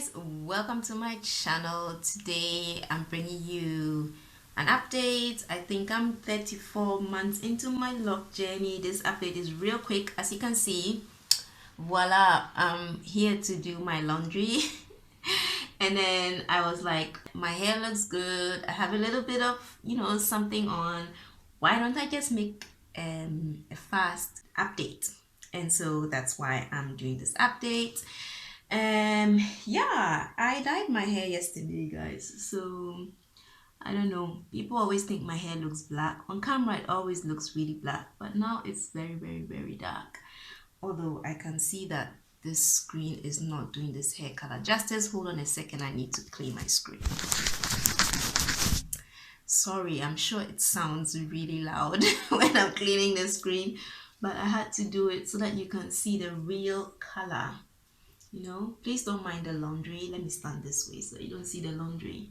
guys, welcome to my channel. Today I'm bringing you an update. I think I'm 34 months into my lock journey. This update is real quick. As you can see, voila, I'm here to do my laundry. And then I was like, my hair looks good, I have a little bit of something on, why don't I just make a fast update? And so that's why I'm doing this update. Yeah, I dyed my hair yesterday, guys. So I don't know, people always think my hair looks black. On camera it always looks really black, but now it's very dark. Although I can see that this screen is not doing this hair color justice. Hold on a second, I need to clean my screen. Sorry, I'm sure it sounds really loud when I'm cleaning the screen, but I had to do it so that you can see the real color. Please don't mind the laundry. Let me stand this way so you don't see the laundry.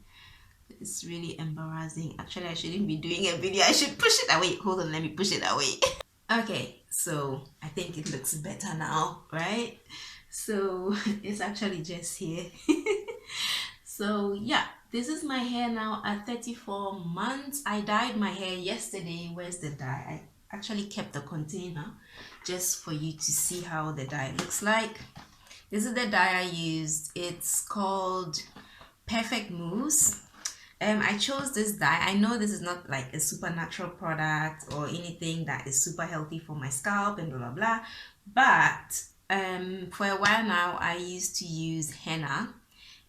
It's really embarrassing. Actually, I shouldn't be doing a video. I should push it away. Hold on, let me push it away. Okay, so I think it looks better now, right? So it's actually just here. So yeah, this is my hair now at 34 months. I dyed my hair yesterday. Where's the dye? I actually kept the container just for you to see how the dye looks like. This is the dye I used. It's called Perfect Mousse. I chose this dye. I know this is not like a supernatural product or anything that is super healthy for my scalp and blah blah, but for a while now I used to use henna,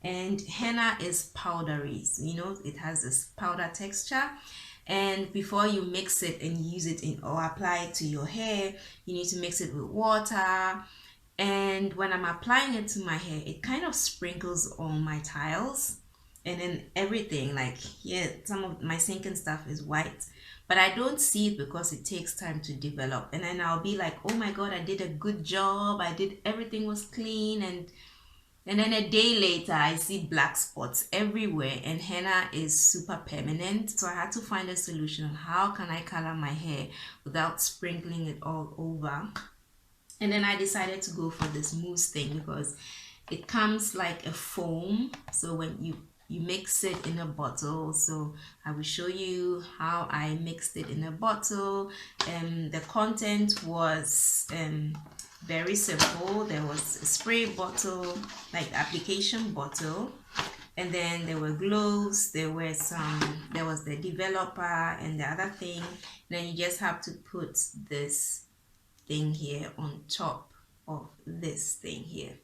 and henna is powdery. It has this powder texture, and before you mix it and use it in or apply it to your hair, you need to mix it with water. And when I'm applying it to my hair, it kind of sprinkles on my tiles, and then everything, like here, some of my sink and stuff is white, but I don't see it because it takes time to develop. And then I'll be like, oh my god, I did a good job, everything was clean, and then a day later I see black spots everywhere, and henna is super permanent. So I had to find a solution on how can I color my hair without sprinkling it all over. And then I decided to go for this mousse thing because it comes like a foam. So when you mix it in a bottle, so I will show you how I mixed it in a bottle. The content was very simple. There was a spray bottle, like the application bottle, and then there were gloves, there was the developer and the other thing. Then you just have to put this thing here on top of this thing here.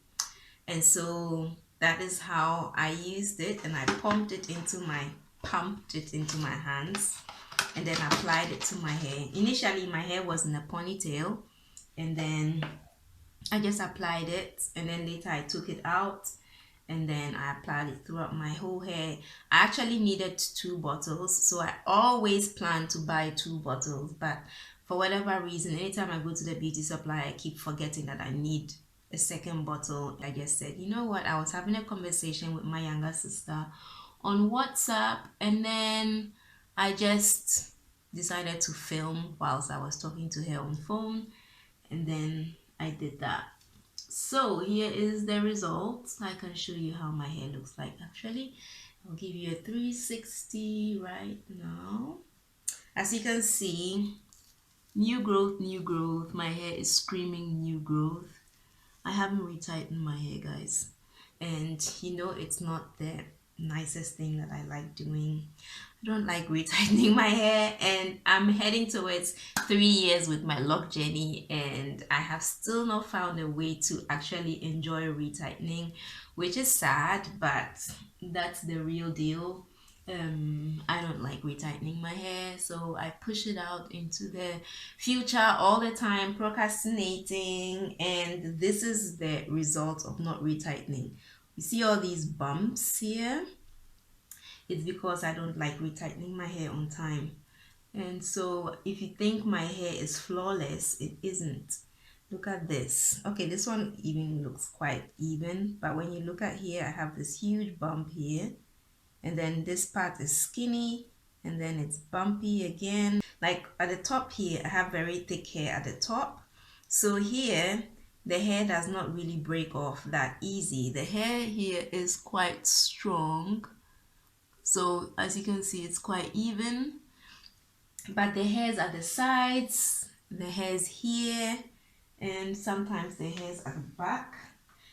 And so that is how I used it, and I pumped it into my hands and then applied it to my hair. Initially my hair was in a ponytail, and then I just applied it, and then later I took it out and then I applied it throughout my whole hair. I actually needed 2 bottles, so I always plan to buy 2 bottles, but for whatever reason, anytime I go to the beauty supply, I keep forgetting that I need a second bottle. I just said, you know what, I was having a conversation with my younger sister on WhatsApp, and then I just decided to film whilst I was talking to her on phone, and then I did that. So here is the result. I can show you how my hair looks like. Actually, I'll give you a 360 right now. As you can see, new growth. My hair is screaming new growth. I haven't retightened my hair, guys, and it's not the nicest thing that I like doing. I don't like retightening my hair, and I'm heading towards 3 years with my lock journey, and I have still not found a way to actually enjoy retightening, which is sad, but that's the real deal. I don't like retightening my hair, so I push it out into the future all the time, procrastinating, and this is the result of not retightening. You see all these bumps here? It's because I don't like retightening my hair on time. And so if you think my hair is flawless, it isn't. Look at this. Okay, this one even looks quite even, but when you look at here, I have this huge bump here, and then this part is skinny, and then it's bumpy again. Like at the top here, I have very thick hair at the top. So here, the hair does not really break off that easy. The hair here is quite strong, so as you can see, it's quite even. But the hairs at the sides, the hairs here, and sometimes the hairs at the back,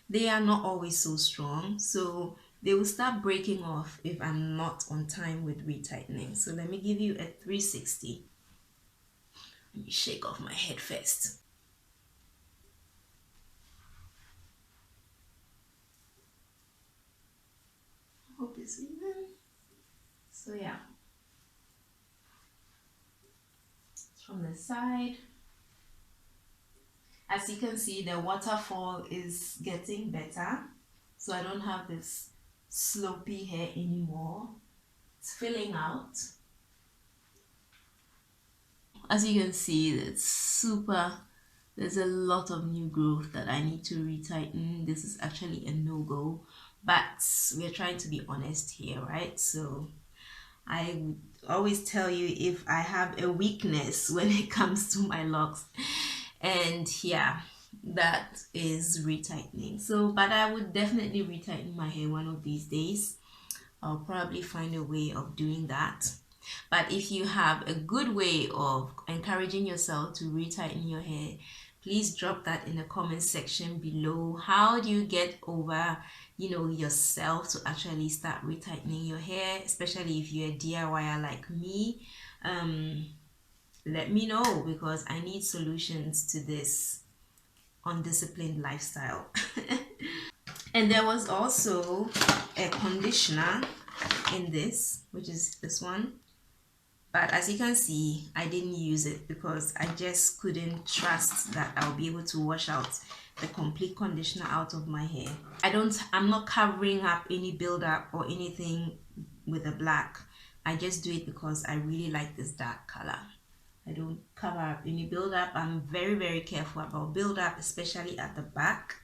they are not always so strong, so they will start breaking off if I'm not on time with retightening. So let me give you a 360. Let me shake off my head first. I hope it's even. So yeah, from the side. As you can see, the waterfall is getting better, so I don't have this slopey hair anymore. It's filling out. As you can see, it's super. There's a lot of new growth that I need to retighten. This is actually a no-go, but we're trying to be honest here, right? So I would always tell you if I have a weakness when it comes to my locks, and yeah, that is retightening. So, but I would definitely retighten my hair one of these days. I'll probably find a way of doing that. But if you have a good way of encouraging yourself to retighten your hair, please drop that in the comment section below. How do you get over, yourself to actually start retightening your hair, especially if you're a DIYer like me? Let me know, because I need solutions to this undisciplined lifestyle. And there was also a conditioner in this, which is this one. But as you can see, I didn't use it because I just couldn't trust that I'll be able to wash out the complete conditioner out of my hair. I'm not covering up any buildup or anything with the black. I just do it because I really like this dark color. I don't cover up any buildup. I'm very, very careful about buildup, especially at the back.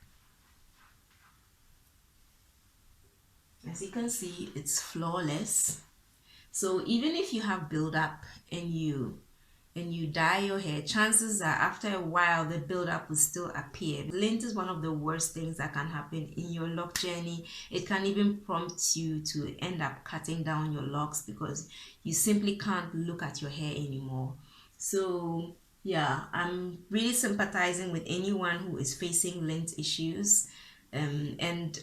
As you can see, it's flawless. So even if you have buildup and you dye your hair, chances are after a while the buildup will still appear. Lint is one of the worst things that can happen in your lock journey. It can even prompt you to end up cutting down your locks because you simply can't look at your hair anymore. So yeah, I'm really sympathizing with anyone who is facing lint issues, and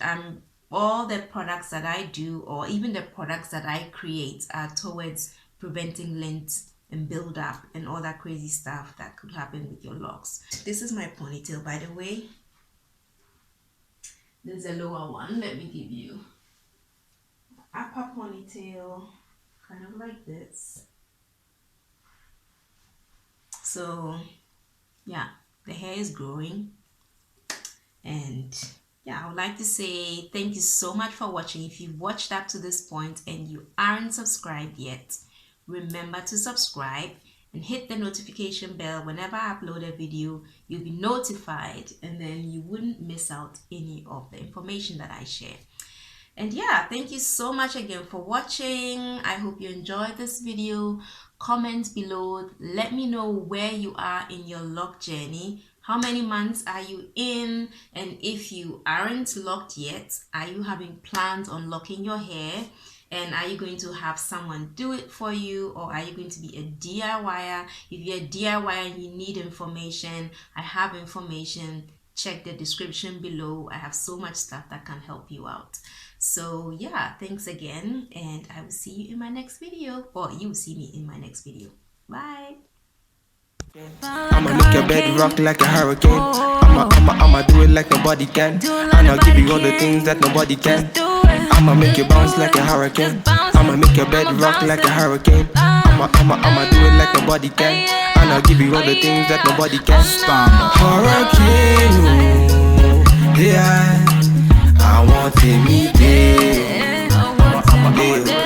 all the products that I do, or even the products that I create, are towards preventing lint and buildup and all that crazy stuff that could happen with your locks. This is my ponytail, by the way. There's a lower one. Let me give you upper ponytail, kind of like this. So yeah, the hair is growing, and yeah, I would like to say thank you so much for watching. If you've watched up to this point and you aren't subscribed yet, remember to subscribe and hit the notification bell. Whenever I upload a video, you'll be notified, and then you wouldn't miss out any of the information that I share. And yeah, thank you so much again for watching. I hope you enjoyed this video. Comment below. Let me know where you are in your lock journey. How many months are you in? And if you aren't locked yet, are you having plans on locking your hair? And are you going to have someone do it for you, or are you going to be a DIYer? If you're a DIYer and you need information, I have information. Check the description below. I have so much stuff that can help you out. So yeah, thanks again, and I will see you in my next video, or you will see me in my next video. Bye. I'ma make your bed rock like a hurricane. I'ma do it like nobody can. And I'll give you all the things that nobody can. I'ma make you bounce like a hurricane. I'ma make your bed rock like a hurricane. I'ma do it like nobody can. And I'll give you all the things that nobody can. Hurricane, oh, yeah, I want to meet you.